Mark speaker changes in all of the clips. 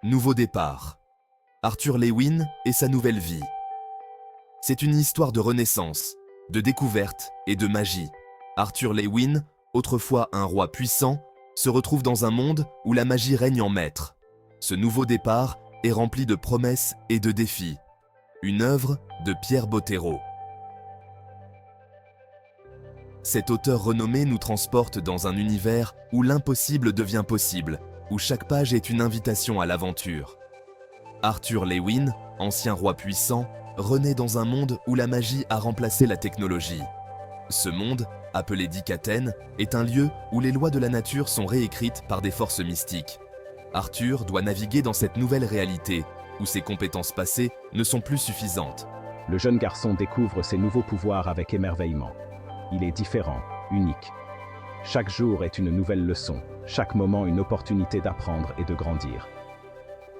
Speaker 1: Nouveau départ. Arthur Lewin et sa nouvelle vie. C'est une histoire de renaissance, de découverte et de magie. Arthur Lewin, autrefois un roi puissant, se retrouve dans un monde où la magie règne en maître. Ce nouveau départ est rempli de promesses et de défis. Une œuvre de Pierre Bottero. Cet auteur renommé nous transporte dans un univers où l'impossible devient possible, où chaque page est une invitation à l'aventure. Arthur Lewin, ancien roi puissant, renaît dans un monde où la magie a remplacé la technologie. Ce monde, appelé Dikaten, est un lieu où les lois de la nature sont réécrites par des forces mystiques. Arthur doit naviguer dans cette nouvelle réalité, où ses compétences passées ne sont plus suffisantes.
Speaker 2: Le jeune garçon découvre ses nouveaux pouvoirs avec émerveillement. Il est différent, unique. Chaque jour est une nouvelle leçon, chaque moment une opportunité d'apprendre et de grandir.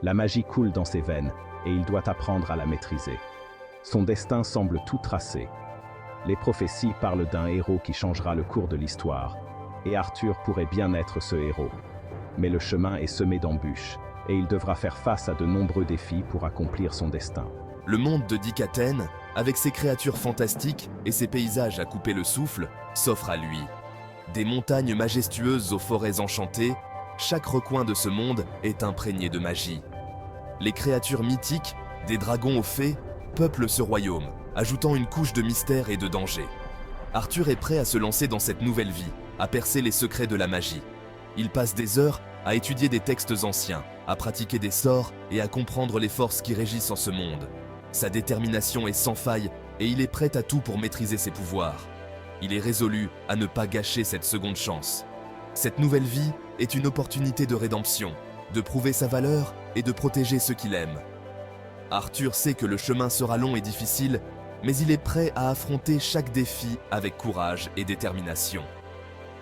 Speaker 2: La magie coule dans ses veines et il doit apprendre à la maîtriser. Son destin semble tout tracé. Les prophéties parlent d'un héros qui changera le cours de l'histoire, et Arthur pourrait bien être ce héros. Mais le chemin est semé d'embûches, et il devra faire face à de nombreux défis pour accomplir son destin.
Speaker 1: Le monde de Dikaten, avec ses créatures fantastiques et ses paysages à couper le souffle, s'offre à lui. Des montagnes majestueuses aux forêts enchantées, chaque recoin de ce monde est imprégné de magie. Les créatures mythiques, des dragons aux fées, peuplent ce royaume, ajoutant une couche de mystère et de danger. Arthur est prêt à se lancer dans cette nouvelle vie, à percer les secrets de la magie. Il passe des heures à étudier des textes anciens, à pratiquer des sorts et à comprendre les forces qui régissent en ce monde. Sa détermination est sans faille et il est prêt à tout pour maîtriser ses pouvoirs. Il est résolu à ne pas gâcher cette seconde chance. Cette nouvelle vie est une opportunité de rédemption, de prouver sa valeur et de protéger ceux qu'il aime. Arthur sait que le chemin sera long et difficile, mais il est prêt à affronter chaque défi avec courage et détermination.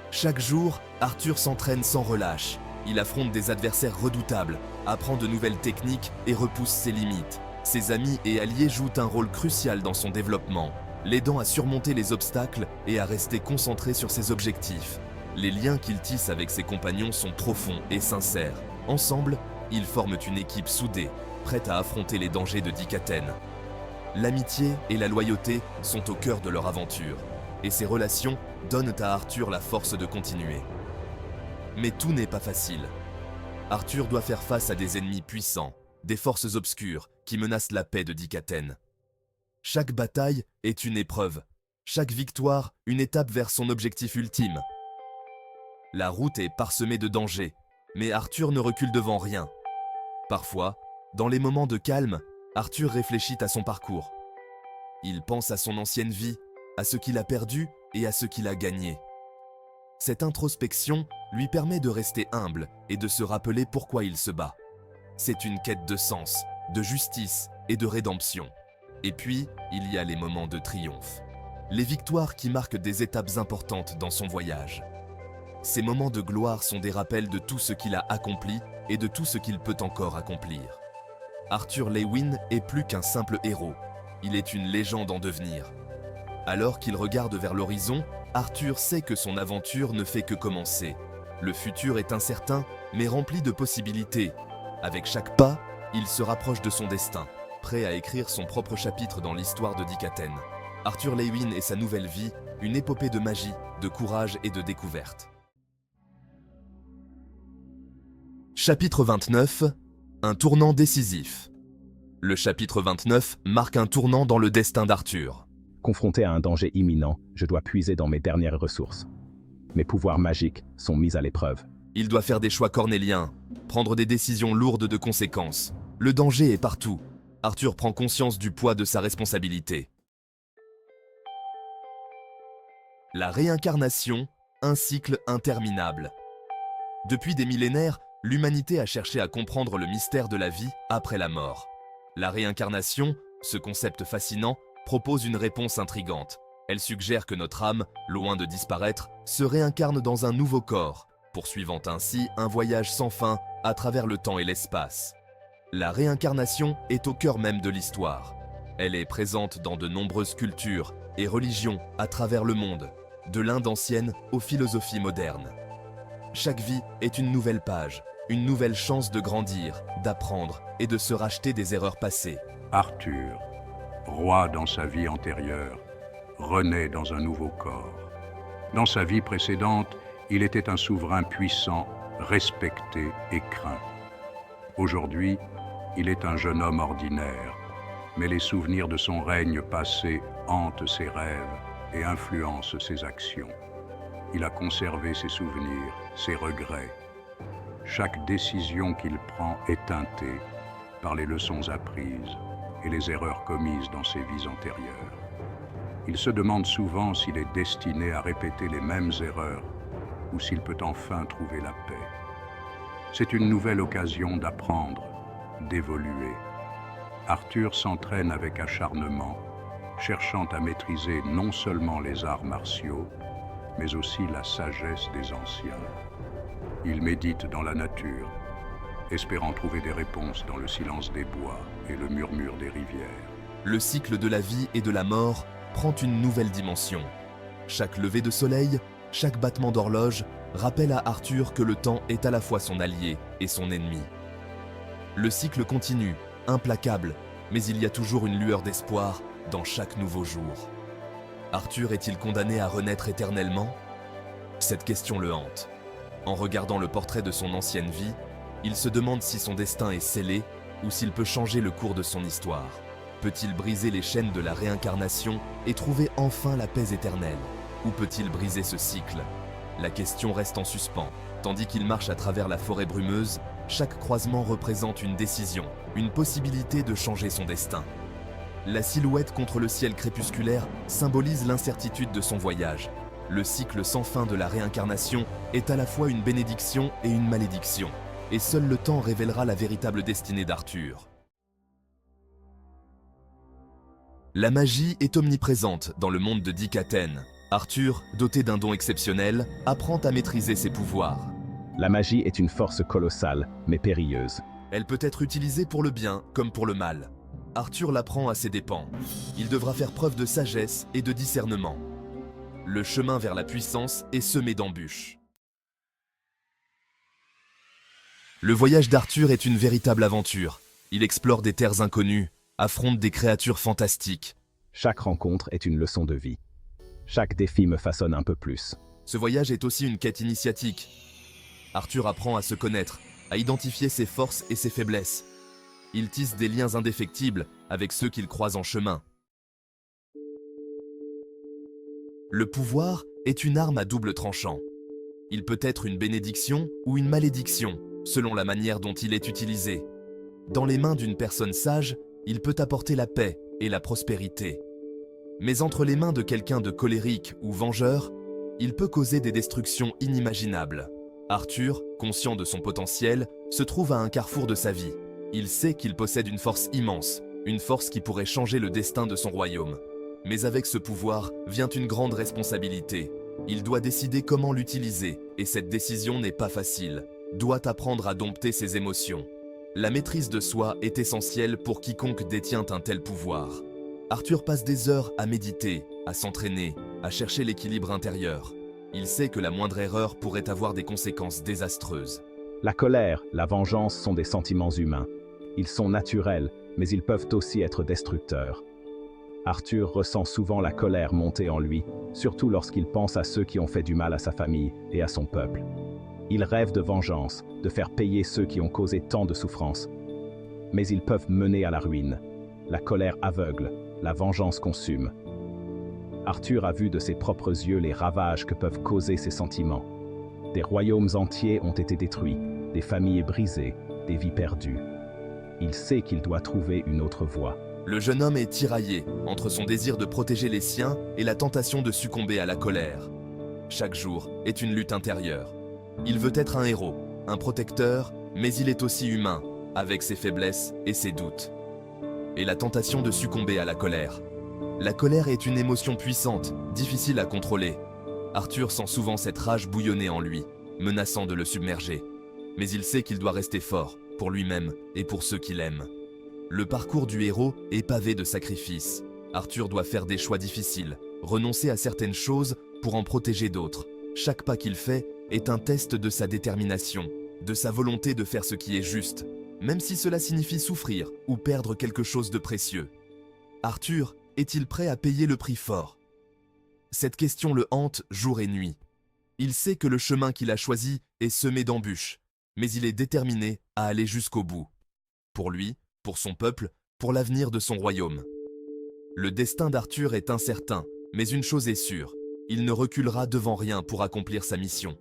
Speaker 1: Chaque jour, Arthur s'entraîne sans relâche. Il affronte des adversaires redoutables, apprend de nouvelles techniques et repousse ses limites. Ses amis et alliés jouent un rôle crucial dans son développement, l'aidant à surmonter les obstacles et à rester concentré sur ses objectifs. Les liens qu'il tisse avec ses compagnons sont profonds et sincères. Ensemble, ils forment une équipe soudée, prête à affronter les dangers de Dikaten. L'amitié et la loyauté sont au cœur de leur aventure, et ces relations donnent à Arthur la force de continuer. Mais tout n'est pas facile. Arthur doit faire face à des ennemis puissants, des forces obscures qui menacent la paix de Dikaten. Chaque bataille est une épreuve, chaque victoire une étape vers son objectif ultime. La route est parsemée de dangers, mais Arthur ne recule devant rien. Parfois, dans les moments de calme, Arthur réfléchit à son parcours. Il pense à son ancienne vie, à ce qu'il a perdu et à ce qu'il a gagné. Cette introspection lui permet de rester humble et de se rappeler pourquoi il se bat. C'est une quête de sens, de justice et de rédemption. Et puis, il y a les moments de triomphe. Les victoires qui marquent des étapes importantes dans son voyage. Ces moments de gloire sont des rappels de tout ce qu'il a accompli et de tout ce qu'il peut encore accomplir. Arthur Lewin est plus qu'un simple héros. Il est une légende en devenir. Alors qu'il regarde vers l'horizon, Arthur sait que son aventure ne fait que commencer. Le futur est incertain, mais rempli de possibilités. Avec chaque pas, il se rapproche de son destin, prêt à écrire son propre chapitre dans l'histoire de Dikaten. Arthur Lewin et sa nouvelle vie, une épopée de magie, de courage et de découverte. Chapitre 29. Un tournant décisif. Le chapitre 29 marque un tournant dans le destin d'Arthur.
Speaker 2: Confronté à un danger imminent, je dois puiser dans mes dernières ressources. Mes pouvoirs magiques sont mis à l'épreuve.
Speaker 1: Il doit faire des choix cornéliens, prendre des décisions lourdes de conséquences. Le danger est partout. Arthur prend conscience du poids de sa responsabilité. La réincarnation, un cycle interminable. Depuis des millénaires, l'humanité a cherché à comprendre le mystère de la vie après la mort. La réincarnation, ce concept fascinant, propose une réponse intrigante. Elle suggère que notre âme, loin de disparaître, se réincarne dans un nouveau corps, poursuivant ainsi un voyage sans fin à travers le temps et l'espace. La réincarnation est au cœur même de l'histoire. Elle est présente dans de nombreuses cultures et religions à travers le monde, de l'Inde ancienne aux philosophies modernes. Chaque vie est une nouvelle page, une nouvelle chance de grandir, d'apprendre et de se racheter des erreurs passées.
Speaker 3: Arthur, roi dans sa vie antérieure, renaît dans un nouveau corps. Dans sa vie précédente, il était un souverain puissant, respecté et craint. Aujourd'hui, il est un jeune homme ordinaire, mais les souvenirs de son règne passé hantent ses rêves et influencent ses actions. Il a conservé ses souvenirs, ses regrets. Chaque décision qu'il prend est teintée par les leçons apprises et les erreurs commises dans ses vies antérieures. Il se demande souvent s'il est destiné à répéter les mêmes erreurs ou s'il peut enfin trouver la paix. C'est une nouvelle occasion d'apprendre, d'évoluer. Arthur s'entraîne avec acharnement, cherchant à maîtriser non seulement les arts martiaux, mais aussi la sagesse des anciens. Il médite dans la nature, espérant trouver des réponses dans le silence des bois et le murmure des rivières.
Speaker 1: Le cycle de la vie et de la mort prend une nouvelle dimension. Chaque lever de soleil, chaque battement d'horloge rappelle à Arthur que le temps est à la fois son allié et son ennemi. Le cycle continue, implacable, mais il y a toujours une lueur d'espoir dans chaque nouveau jour. Arthur est-il condamné à renaître éternellement? Cette question le hante. En regardant le portrait de son ancienne vie, il se demande si son destin est scellé ou s'il peut changer le cours de son histoire. Peut-il briser les chaînes de la réincarnation et trouver enfin la paix éternelle? Ou peut-il briser ce cycle? La question reste en suspens. Tandis qu'il marche à travers la forêt brumeuse, chaque croisement représente une décision, une possibilité de changer son destin. La silhouette contre le ciel crépusculaire symbolise l'incertitude de son voyage. Le cycle sans fin de la réincarnation est à la fois une bénédiction et une malédiction, et seul le temps révélera la véritable destinée d'Arthur. La magie est omniprésente dans le monde de Dikaten. Arthur, doté d'un don exceptionnel, apprend à maîtriser ses pouvoirs.
Speaker 2: La magie est une force colossale, mais périlleuse.
Speaker 1: Elle peut être utilisée pour le bien comme pour le mal. Arthur l'apprend à ses dépens. Il devra faire preuve de sagesse et de discernement. Le chemin vers la puissance est semé d'embûches. Le voyage d'Arthur est une véritable aventure. Il explore des terres inconnues, affronte des créatures fantastiques.
Speaker 2: Chaque rencontre est une leçon de vie. Chaque défi me façonne un peu plus.
Speaker 1: Ce voyage est aussi une quête initiatique. Arthur apprend à se connaître, à identifier ses forces et ses faiblesses. Il tisse des liens indéfectibles avec ceux qu'il croise en chemin. Le pouvoir est une arme à double tranchant. Il peut être une bénédiction ou une malédiction, selon la manière dont il est utilisé. Dans les mains d'une personne sage, il peut apporter la paix et la prospérité. Mais entre les mains de quelqu'un de colérique ou vengeur, il peut causer des destructions inimaginables. Arthur, conscient de son potentiel, se trouve à un carrefour de sa vie. Il sait qu'il possède une force immense, une force qui pourrait changer le destin de son royaume. Mais avec ce pouvoir vient une grande responsabilité. Il doit décider comment l'utiliser, et cette décision n'est pas facile. Doit apprendre à dompter ses émotions. La maîtrise de soi est essentielle pour quiconque détient un tel pouvoir. Arthur passe des heures à méditer, à s'entraîner, à chercher l'équilibre intérieur. Il sait que la moindre erreur pourrait avoir des conséquences désastreuses.
Speaker 2: La colère, la vengeance sont des sentiments humains. Ils sont naturels, mais ils peuvent aussi être destructeurs. Arthur ressent souvent la colère monter en lui, surtout lorsqu'il pense à ceux qui ont fait du mal à sa famille et à son peuple. Il rêve de vengeance, de faire payer ceux qui ont causé tant de souffrances. Mais ils peuvent mener à la ruine. La colère aveugle, la vengeance consume. Arthur a vu de ses propres yeux les ravages que peuvent causer ces sentiments. Des royaumes entiers ont été détruits, des familles brisées, des vies perdues. Il sait qu'il doit trouver une autre voie.
Speaker 1: Le jeune homme est tiraillé entre son désir de protéger les siens et la tentation de succomber à la colère. Chaque jour est une lutte intérieure. Il veut être un héros, un protecteur, mais il est aussi humain, avec ses faiblesses et ses doutes. Et la tentation de succomber à la colère. La colère est une émotion puissante, difficile à contrôler. Arthur sent souvent cette rage bouillonner en lui, menaçant de le submerger. Mais il sait qu'il doit rester fort, pour lui-même et pour ceux qu'il aime. Le parcours du héros est pavé de sacrifices. Arthur doit faire des choix difficiles, renoncer à certaines choses pour en protéger d'autres. Chaque pas qu'il fait est un test de sa détermination, de sa volonté de faire ce qui est juste, même si cela signifie souffrir ou perdre quelque chose de précieux. Arthur est-il prêt à payer le prix fort? Cette question le hante jour et nuit. Il sait que le chemin qu'il a choisi est semé d'embûches, mais il est déterminé à aller jusqu'au bout. Pour lui, pour son peuple, pour l'avenir de son royaume. Le destin d'Arthur est incertain, mais une chose est sûre, il ne reculera devant rien pour accomplir sa mission.